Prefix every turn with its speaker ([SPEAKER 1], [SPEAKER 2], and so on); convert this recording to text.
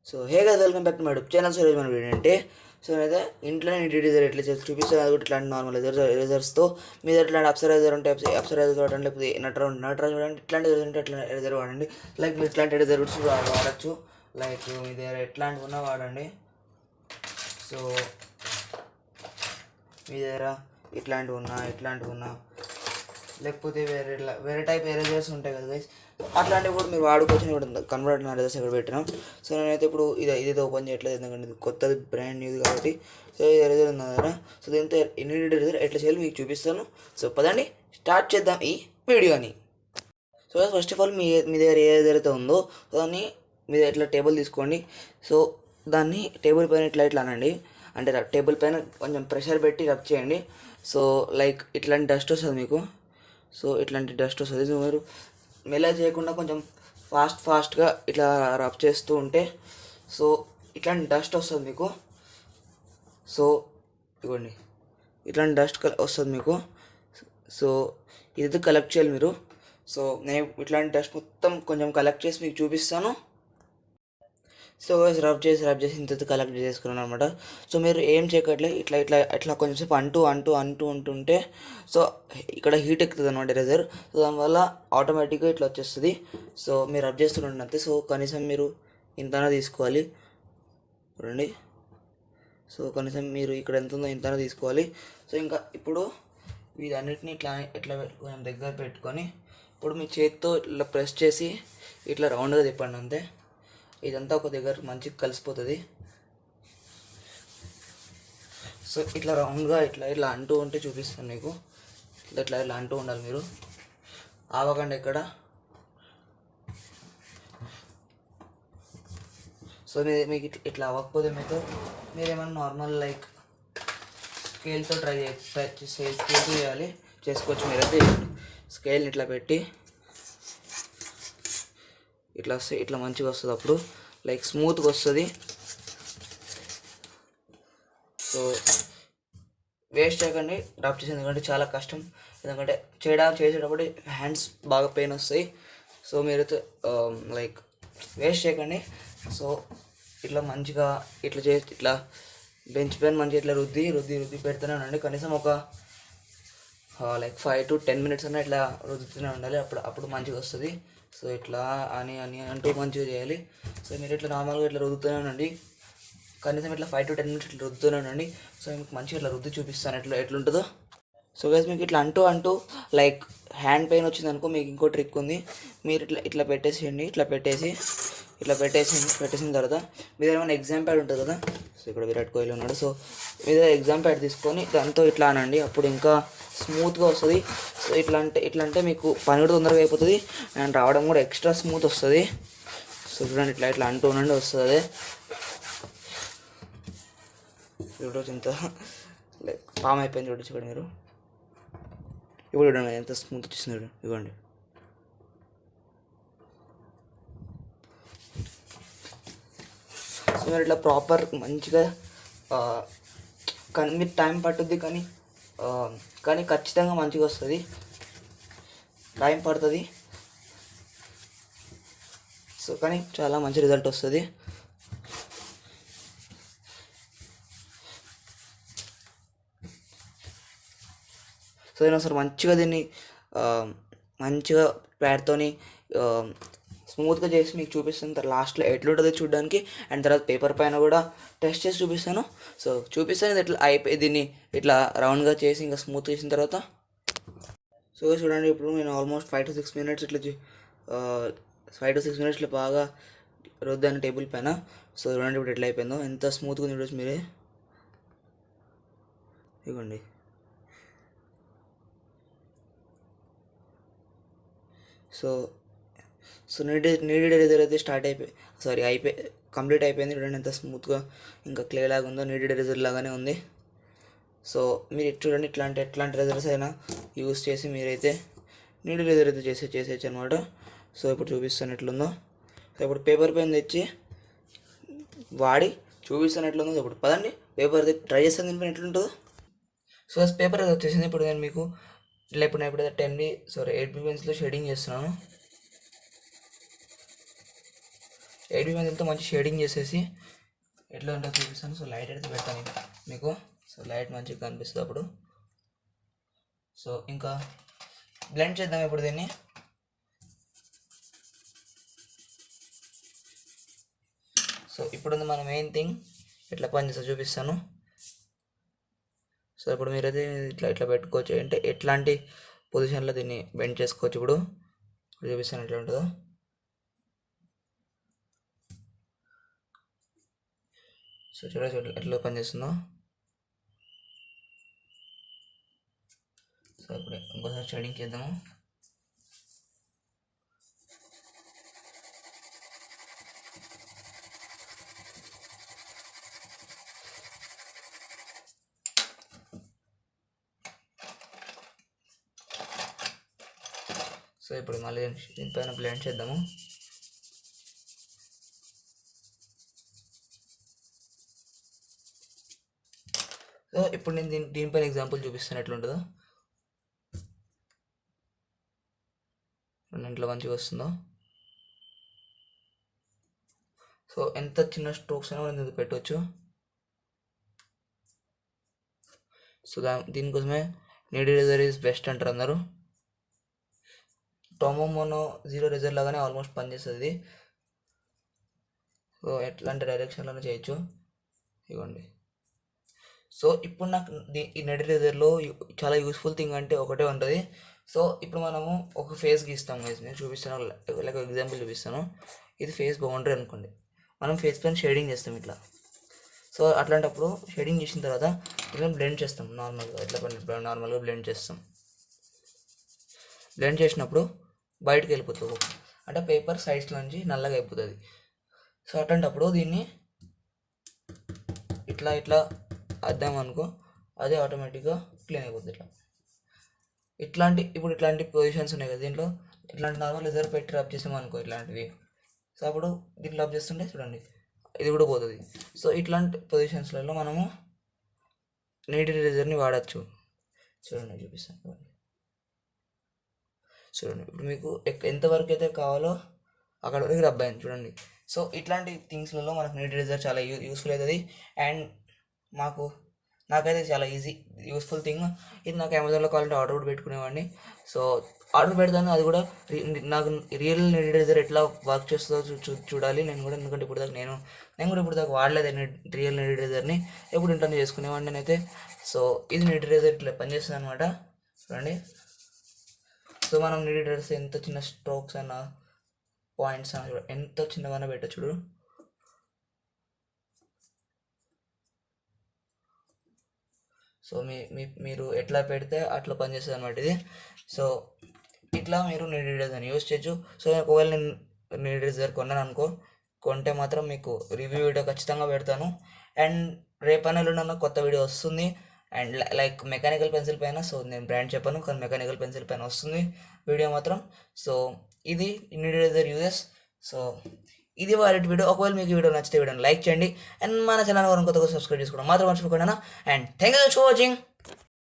[SPEAKER 1] So hey guys, welcome back to my YouTube channel. So ఈరోజు మన video అంటే అయితే ఇంట్లోనే ఎరేజర్ ఎట్లా చేసి చూపిస్తాను. అది కూడా ఇట్లాంటి నార్మల్ ఎరేజర్స్తో మీద ఇట్లాంటి అప్సరైజర్ ఉంటే అప్సరైజర్ వాడండి, లేకపోతే నటరాజ్ చూడండి. ఇట్లాంటి ఎరేజర్ ఉంటే ఇట్లా ఎరేజర్ వాడండి. లైక్ మీరు ఇట్లాంటి ఎరేజర్ కూడా వాడచ్చు. లైక్ మీ దగ్గర ఎట్లాంటివి ఉన్నా వాడండి. సో మీ దగ్గర ఇట్లాంటివి ఉన్నా లేకపోతే వేరే టైప్ ఎరేజర్స్ ఉంటాయి కదా గైస్, అట్లాంటివి కూడా మీరు వాడుకోవచ్చు. కూడా కన్వర్ట్ ఎరేజర్స్ ఇక్కడ పెట్టినాం. సో నేనైతే ఇప్పుడు ఇదైతే ఓపెన్ చేయట్లేదు, ఎందుకంటే ఇది కొత్తది, బ్రాండ్ న్యూది కాబట్టి. సో ఇది ఎరేజర్ ఉంది కదా, సో దీంతో ఇన్విటెడ్ ఎరేజర్ ఎట్లా చేయాలి మీకు చూపిస్తాను. సో పదండి స్టార్ట్ చేద్దాం ఈ వీడియోని. సో ఫస్ట్ ఆఫ్ ఆల్ మీ దగ్గర ఏ ఎరేజర్ అయితే ఉందో దాన్ని మీద ఇట్లా టేబుల్ తీసుకోండి. సో దాన్ని టేబుల్ పైన ఇట్లా అనండి, అంటే టేబుల్ పైన కొంచెం ప్రెషర్ పెట్టి రబ్ చేయండి. సో లైక్ ఇట్లాంటి డస్ట్ వస్తుంది మీకు. సో ఇట్లాంటి డస్ట్ వస్తుంది. సో మీరు మెల్ల చేయకుండా కొంచెం ఫాస్ట్గా ఇట్లా రబ్ చేస్తూ ఉంటే సో ఇట్లాంటి డస్ట్ వస్తుంది మీకు. సో ఇవ్వండి, ఇట్లాంటి డస్ట్ వస్తుంది మీకు. సో ఇది కలెక్ట్ చేయాలి మీరు. సో నేను ఇట్లాంటి డస్ట్ మొత్తం కొంచెం కలెక్ట్ చేసి మీకు చూపిస్తాను. సో రబ్ చేసి ఇంత కలెక్ట్ చేసుకున్నాను అనమాట. సో మీరు ఏం చేయకట్లేదు, ఇట్లా కొంచెంసేపు అంటుంటే సో ఇక్కడ హీట్ ఎక్కుతుంది అనమాట ఎరేజర్. సో దానివల్ల ఆటోమేటిక్గా ఇట్లా వచ్చేస్తుంది. సో మీరు రబ్ చేస్తుండండి అంతే. సో కనీసం మీరు ఇంతనా తీసుకోవాలి చూడండి. సో కనీసం మీరు ఇక్కడ ఎంత ఉందో ఇంతనా తీసుకోవాలి. సో ఇంకా ఇప్పుడు వీటన్నిటిని ఇట్లా కొంచెం దగ్గర పెట్టుకొని ఇప్పుడు మీ చేతితో ఇట్లా ప్రెస్ చేసి ఇట్లా రౌండ్గా తిప్పండి అంతే. ఇదంతా ఒక దగ్గర మంచిగా కలిసిపోతుంది. సో ఇట్లా రౌండ్గా ఇట్లా అంటూ ఉంటే చూపిస్తాను మీకు. ఇట్లా అంటూ ఉండాలి మీరు, ఆవకండి ఎక్కడ. సో మీకు ఇట్లా అవ్వకపోతే మీరేమన్నా నార్మల్ లైక్ స్కేల్తో స్కేల్తో చేయాలి, చేసుకోవచ్చు మీరైతే. స్కేల్ని ఇట్లా పెట్టి ఇట్లా మంచిగా వస్తుంది, అప్పుడు లైక్ స్మూత్గా వస్తుంది. సో వేస్ట్ చేయకండి రబ్ చేసి, ఎందుకంటే చాలా కష్టం. ఎందుకంటే చేసేటప్పుడు హ్యాండ్స్ బాగా పెయిన్ వస్తాయి. సో మీరైతే లైక్ వేస్ట్ చేయకండి. సో ఇట్లా మంచిగా ఇట్లా బెంచ్ పైన మంచిగా ఇట్లా రుద్ది పెడుతూనే ఉండండి. కనీసం ఒక లైక్ 5 to 10 minutes అన్నా ఇట్లా రుద్దుతూనే ఉండాలి, అప్పుడు మంచిగా వస్తుంది. సో ఇట్లా అని అంటూ మంచిగా చేయాలి. సో మీరు ఇట్లా నార్మల్గా ఇట్లా రుద్దుతూనే ఉండండి. కనీసం ఇట్లా 5 to 10 minutes ఇట్లా రుద్దుతూనే ఉండండి. సో మీకు మంచిగా ఇట్లా రుద్ది చూపిస్తాను ఎట్లుంటుందో. సో గైస్ మీకు ఇట్లా అంటూ లైక్ హ్యాండ్ పెయిన్ వచ్చింది అనుకో, మీకు ఇంకో ట్రిక్ ఉంది. మీరు ఇట్లా పెట్టేసేయండి. పెట్టేసిన తర్వాత మీ దగ్గర ఏమైనా ఎగ్జామ్ ప్యాడ్ ఉంటుంది కదా. సో ఇక్కడ విరాట్ కోహ్లీ ఉన్నాడు. సో మీ దగ్గర ఎగ్జామ్ ప్యాడ్ తీసుకొని దాంతో ఇట్లా అనండి, అప్పుడు ఇంకా స్మూత్గా వస్తుంది. సో ఇట్లా అంటే మీకు పని కూడా తొందరగా అయిపోతుంది అండ్ రావడం కూడా ఎక్స్ట్రా స్మూత్ వస్తుంది. సో చూడండి, ఇట్లా అంటూ ఉండండి, వస్తుంది అదే. చూడవచ్చు ఎంత లైక్ పామ్ అయిపోయింది, చూడండి మీరు. ఇప్పుడు చూడండి ఎంత స్మూత్ వచ్చింది, ఇవ్వండి. సో మీరు ఇట్లా ప్రాపర్ మంచిగా కానీ మీరు టైం పట్టుద్ది, కానీ ఖచ్చితంగా మంచిగా వస్తుంది. టైం పడుతుంది, సో కానీ చాలా మంచి రిజల్ట్ వస్తుంది. సో నేను ఒకసారి మంచిగా దీన్ని మంచిగా ప్యాడ్తోని స్మూత్గా చేసి మీకు చూపిస్తాను. లాస్ట్లో ఎట్లుంటుందో చూడడానికి, అండ్ తర్వాత పేపర్ పైన కూడా టెస్ట్ చేసి చూపిస్తాను. సో చూపిస్తాను ఇట్లా దీన్ని ఇట్లా రౌండ్గా చేసి ఇంకా స్మూత్ చేసిన తర్వాత. సో చూడండి, ఇప్పుడు నేను ఆల్మోస్ట్ 5 to 6 minutes ఇట్లా 5 to 6 minutes ఇట్లా బాగా రుద్దాను టేబుల్ పైన. సో చూడండి ఇప్పుడు ఎట్లా అయిపోయిందో, ఎంత స్మూత్గా చూడవచ్చు మీరే. ఇవ్వండి. సో నీడెడ్ ఎరేజర్ అయితే కంప్లీట్ అయిపోయింది. చూడండి ఎంత స్మూత్గా ఇంకా క్లే లాగా ఉందో, నీడెడ్ ఎరేజర్ లాగానే ఉంది. సో మీరు చూడండి, ఎట్లాంటి ఎరేజర్స్ అయినా యూస్ చేసి మీరైతే నీడెడ్ ఎరేజర్ అయితే చేసేయచ్చు అనమాట. సో ఇప్పుడు చూపిస్తాను ఎట్లుందో. సో ఇప్పుడు పేపర్ పెన్ తెచ్చి వాడి చూపిస్తాను ఎట్లుందో. ఇప్పుడు పదండి పేపర్ ట్రై చేస్తాను దీనిపైన ఎట్లుంటుందో. సో పేపర్ అయితే వచ్చేసింది. ఇప్పుడు నేను మీకు ఇప్పుడు 8B పెన్సిల్లో షేడింగ్ చేస్తున్నాను. 8 పెన్సిల్తో మంచి షేడింగ్ చేసేసి ఎట్లా ఉంటుందో చూపిస్తాను. సో లైట్ అయితే పెడతాను మీకు. సో లైట్ మంచిగా కనిపిస్తుంది అప్పుడు. సో ఇంకా బ్లెండ్ చేద్దాం ఇప్పుడు దీన్ని. సో ఇప్పుడు మన మెయిన్ థింగ్ ఎట్లా పని చేస్తా చూపిస్తాను. సో ఇప్పుడు మీరైతే ఇట్లా ఇట్లా పెట్టుకోవచ్చు, అంటే ఎట్లాంటి పొజిషన్లో దీన్ని బెండ్ చేసుకోవచ్చు. ఇప్పుడు చూపిస్తాను ఎట్లా ఉంటుందో. సో చూడ ఎట్లా పని చేస్తుందో. సో ఇప్పుడు ఇంకోసారి షేడింగ్ చేద్దాము. సో ఇప్పుడు మళ్ళీ దీనిపైన బ్లెండ్ చేద్దాము. సో ఇప్పుడు నేను దీనిపైన ఎగ్జాంపుల్ చూపిస్తాను ఎట్లుంటుందో. ఇంట్లో మంచిగా వస్తుందో. సో ఎంత చిన్న స్ట్రోక్స్ అయినా మనం ఇది పెట్టవచ్చు. సో దీనికోసమే నీడ్ ఎరేజర్ ఈజ్ బెస్ట్ అంటారు అందరూ. టోమో మోనో జీరో ఎరేజర్ లాగానే ఆల్మోస్ట్ పనిచేస్తుంది. సో ఎట్లాంటి డైరెక్షన్లోనే చేయొచ్చు. ఇవ్వండి. సో ఇప్పుడు నాకు ఈ నెట్ ఎరేజర్లో చాలా యూస్ఫుల్ థింగ్ అంటే ఒకటే ఉంటుంది. సో ఇప్పుడు మనము ఒక ఫేస్ గీస్తాం గైస్, నేను చూపిస్తాను, లైక్ ఎగ్జాంపుల్ చూపిస్తాను. ఇది ఫేస్ బౌండరీ అనుకోండి. మనం ఫేస్ పైన షేడింగ్ చేస్తాం ఇట్లా. సో అట్లాంటప్పుడు షేడింగ్ చేసిన తర్వాత ఇట్లా బ్లెండ్ చేస్తాం నార్మల్గా. ఇట్లా నార్మల్గా బ్లెండ్ చేస్తాం. బ్లెండ్ చేసినప్పుడు బయటకు వెళ్ళిపోతుంది, అంటే పేపర్ సైడ్స్ నుంచి నల్లగా అయిపోతుంది. సో అట్లాంటప్పుడు దీన్ని ఇట్లా ఇట్లా అద్దామనుకో, అదే ఆటోమేటిక్గా క్లీన్ అయిపోతుంది. ఇప్పుడు ఇట్లాంటి పొజిషన్స్ ఉన్నాయి కదా దీంట్లో, ఇట్లాంటి నార్మల్ లెజర్ పెట్టి రబ్ చేసామనుకో ఇట్లాంటివి. సో అప్పుడు దీంట్లో రబ్ చేస్తుంటే చూడండి ఇది కూడా పోతుంది. సో ఇట్లాంటి పొజిషన్స్లలో మనము నీడ్ ఎరేజర్ని వాడచ్చు. చూడండి చూపిస్తాను. చూడండి ఇప్పుడు మీకు ఎంతవరకు అయితే కావాలో అక్కడ వరకు రబ్ అయింది చూడండి. సో ఇట్లాంటి థింగ్స్లలో మనకు నీడ్ ఎరేజర్ చాలా యూస్ఫుల్ అవుతుంది. అండ్ నాకైతే చాలా యూస్ఫుల్ థింగ్ ఇది. నాకు అమెజాన్లో కావాలంటే ఆర్డర్ కూడా పెట్టుకునేవాడిని. సో ఆర్డర్ పెడతాను, అది కూడా నాకు రియల్ నీడ్ ఎరేజర్ ఎట్లా వర్క్ చేస్తుందో చూడాలి నేను కూడా. ఎందుకంటే నేను కూడా ఇప్పుడు దాకా వాడలేదు రియల్ నీడ్ ఎరేజర్ని, ఎప్పుడు ఇంట్లో చేసుకునేవాడిని నేనైతే. సో ఇది నీడ్ ఎరేజర్ ఇట్లా పనిచేస్తుంది అనమాట. చూడండి. సో మనం నీడ్ ఎరేజర్స్ ఎంత చిన్న స్ట్రోక్స్ అన్నా పాయింట్స్ అన్నా ఎంత చిన్నగా పెట్టచ్చు చూడు. సో మీరు ఎట్లా పెడితే అట్లా పనిచేస్తుంది అనమాట ఇది. సో ఇట్లా మీరు నీడ్ ఎరేజర్ని యూజ్ చేయొచ్చు. సో ఒకవేళ నేను నీడ్ ఎరేజర్ కొన్నాను కొంటే మాత్రం మీకు రివ్యూ వీడియో ఖచ్చితంగా పెడతాను. అండ్ రేపైనా ఎల్లుండి కొత్త వీడియో వస్తుంది. అండ్ లైక్ మెకానికల్ పెన్సిల్ పైన, సో నేను బ్రాండ్ చెప్పాను కానీ మెకానికల్ పెన్సిల్ పైన వస్తుంది వీడియో మాత్రం. సో ఇది నీడ్ ఎరేజర్ యూజెస్. సో ఇది వాటి వీడియో. ఒకవేళ మీకు వీడియో నచ్చితే వీడియోని లైక్ చేయండి. అండ్ మన ఛానల్ కొత్తగా సబ్స్క్రైబ్ చేసుకోవడం మాత్రం మర్చిపోకుండా. And thank you for watching.